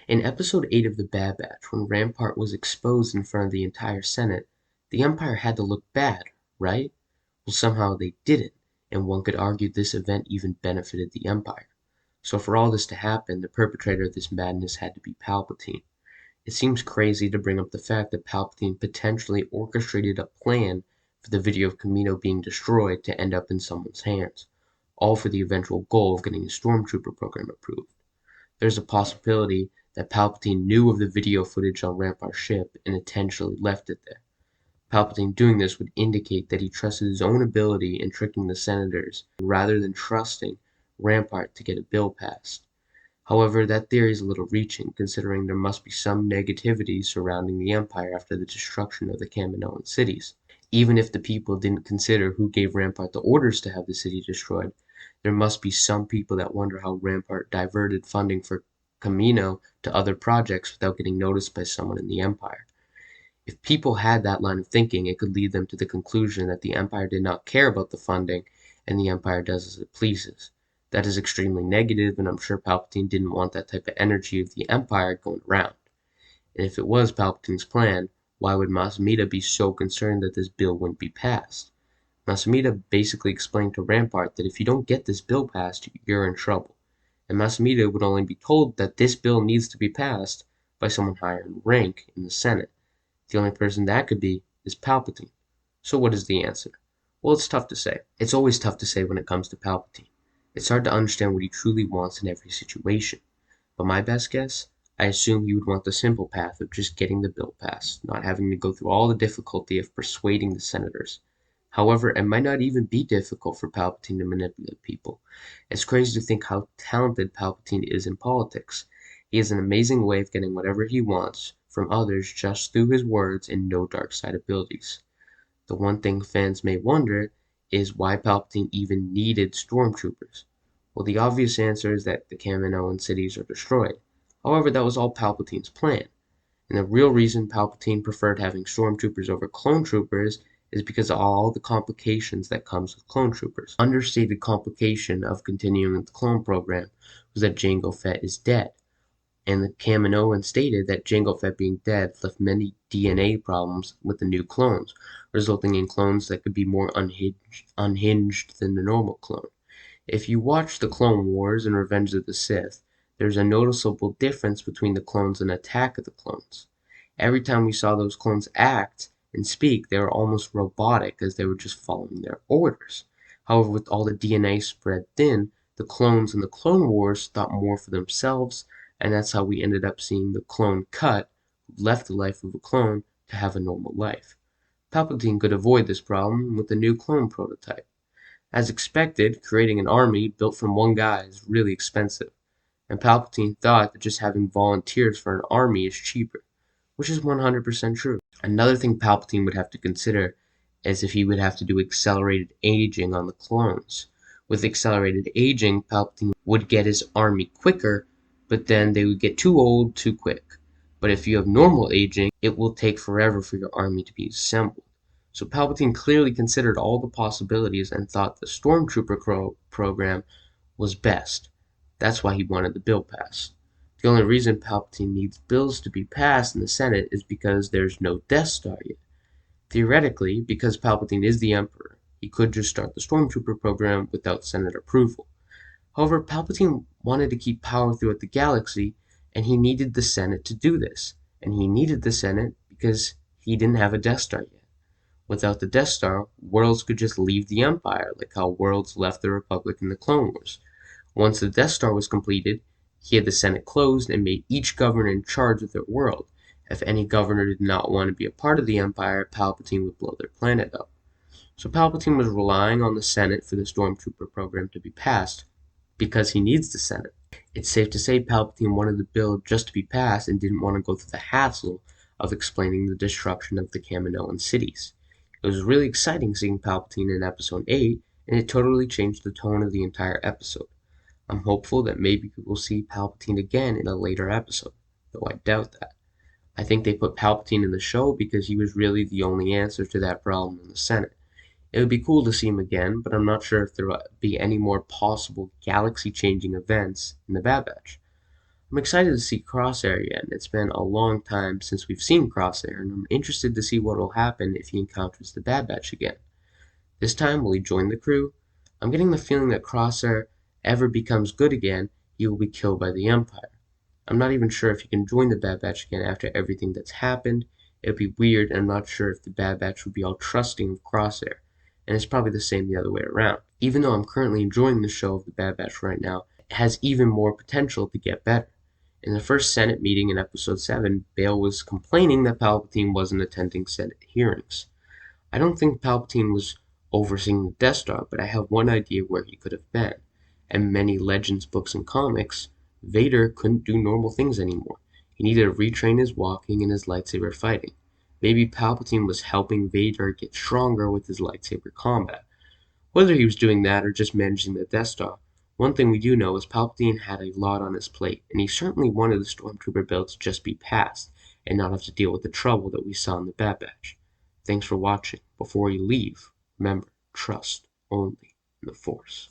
In episode 8 of The Bad Batch, when Rampart was exposed in front of the entire Senate, the Empire had to look bad, right? Well, somehow they didn't, and one could argue this event even benefited the Empire. So for all this to happen, the perpetrator of this madness had to be Palpatine. It seems crazy to bring up the fact that Palpatine potentially orchestrated a plan for the video of Kamino being destroyed to end up in someone's hands, all for the eventual goal of getting the Stormtrooper program approved. There's a possibility that Palpatine knew of the video footage on Rampart's ship and intentionally left it there. Palpatine doing this would indicate that he trusted his own ability in tricking the senators rather than trusting Rampart to get a bill passed. However, that theory is a little reaching, considering there must be some negativity surrounding the Empire after the destruction of the Kaminoan cities. Even if the people didn't consider who gave Rampart the orders to have the city destroyed, there must be some people that wonder how Rampart diverted funding for Kamino to other projects without getting noticed by someone in the Empire. If people had that line of thinking, it could lead them to the conclusion that the Empire did not care about the funding and the Empire does as it pleases. That is extremely negative, and I'm sure Palpatine didn't want that type of energy of the Empire going around. And if it was Palpatine's plan, why would Masumida be so concerned that this bill wouldn't be passed? Masumida basically explained to Rampart that if you don't get this bill passed, you're in trouble. And Masumida would only be told that this bill needs to be passed by someone higher in rank in the Senate. The only person that could be is Palpatine. So what is the answer? Well, it's tough to say. It's always tough to say when it comes to Palpatine. It's hard to understand what he truly wants in every situation. But my best guess, I assume he would want the simple path of just getting the bill passed, not having to go through all the difficulty of persuading the senators. However, it might not even be difficult for Palpatine to manipulate people. It's crazy to think how talented Palpatine is in politics. He has an amazing way of getting whatever he wants from others just through his words and no dark side abilities. The one thing fans may wonder is why Palpatine even needed stormtroopers. Well, the obvious answer is that the Kaminoan cities are destroyed. However, that was all Palpatine's plan. And the real reason Palpatine preferred having stormtroopers over clone troopers is because of all the complications that comes with clone troopers. Understated complication of continuing with the clone program was that Jango Fett is dead. And the Kaminoan stated that Jango Fett being dead left many DNA problems with the new clones, resulting in clones that could be more unhinged than the normal clone. If you watch the Clone Wars and Revenge of the Sith, there's a noticeable difference between the clones and Attack of the Clones. Every time we saw those clones act and speak, they were almost robotic as they were just following their orders. However, with all the DNA spread thin, the clones in the Clone Wars thought more for themselves, and that's how we ended up seeing the clone Cut, who left the life of a clone to have a normal life. Palpatine could avoid this problem with the new clone prototype. As expected, creating an army built from one guy is really expensive, and Palpatine thought that just having volunteers for an army is cheaper, which is 100% true. Another thing Palpatine would have to consider is if he would have to do accelerated aging on the clones. With accelerated aging, Palpatine would get his army quicker, but then they would get too old too quick. But if you have normal aging, it will take forever for your army to be assembled. So Palpatine clearly considered all the possibilities and thought the Stormtrooper program was best. That's why he wanted the bill passed. The only reason Palpatine needs bills to be passed in the Senate is because there's no Death Star yet. Theoretically, because Palpatine is the Emperor, he could just start the Stormtrooper program without Senate approval. However, Palpatine wanted to keep power throughout the galaxy, and he needed the Senate to do this. And he needed the Senate because he didn't have a Death Star yet. Without the Death Star, worlds could just leave the Empire, like how worlds left the Republic in the Clone Wars. Once the Death Star was completed, he had the Senate closed and made each governor in charge of their world. If any governor did not want to be a part of the Empire, Palpatine would blow their planet up. So Palpatine was relying on the Senate for the Stormtrooper program to be passed, because he needs the Senate. It's safe to say Palpatine wanted the bill just to be passed and didn't want to go through the hassle of explaining the destruction of the Kaminoan cities. It was really exciting seeing Palpatine in Episode 8, and it totally changed the tone of the entire episode. I'm hopeful that maybe we will see Palpatine again in a later episode, though I doubt that. I think they put Palpatine in the show because he was really the only answer to that problem in the Senate. It would be cool to see him again, but I'm not sure if there will be any more possible galaxy-changing events in The Bad Batch. I'm excited to see Crosshair again. It's been a long time since we've seen Crosshair, and I'm interested to see what will happen if he encounters the Bad Batch again. This time, will he join the crew? I'm getting the feeling that Crosshair ever becomes good again, he will be killed by the Empire. I'm not even sure if he can join the Bad Batch again after everything that's happened. It would be weird, and I'm not sure if the Bad Batch would be all trusting of Crosshair. And it's probably the same the other way around. Even though I'm currently enjoying the show of the Bad Batch right now, it has even more potential to get better. In the first Senate meeting in Episode 7, Bail was complaining that Palpatine wasn't attending Senate hearings. I don't think Palpatine was overseeing the Death Star, but I have one idea where he could have been. In many Legends books and comics, Vader couldn't do normal things anymore. He needed to retrain his walking and his lightsaber fighting. Maybe Palpatine was helping Vader get stronger with his lightsaber combat. Whether he was doing that or just managing the Death Star, one thing we do know is Palpatine had a lot on his plate, and he certainly wanted the Stormtrooper bill to just be passed and not have to deal with the trouble that we saw in the Bad Batch. Thanks for watching. Before you leave, remember, trust only in the Force.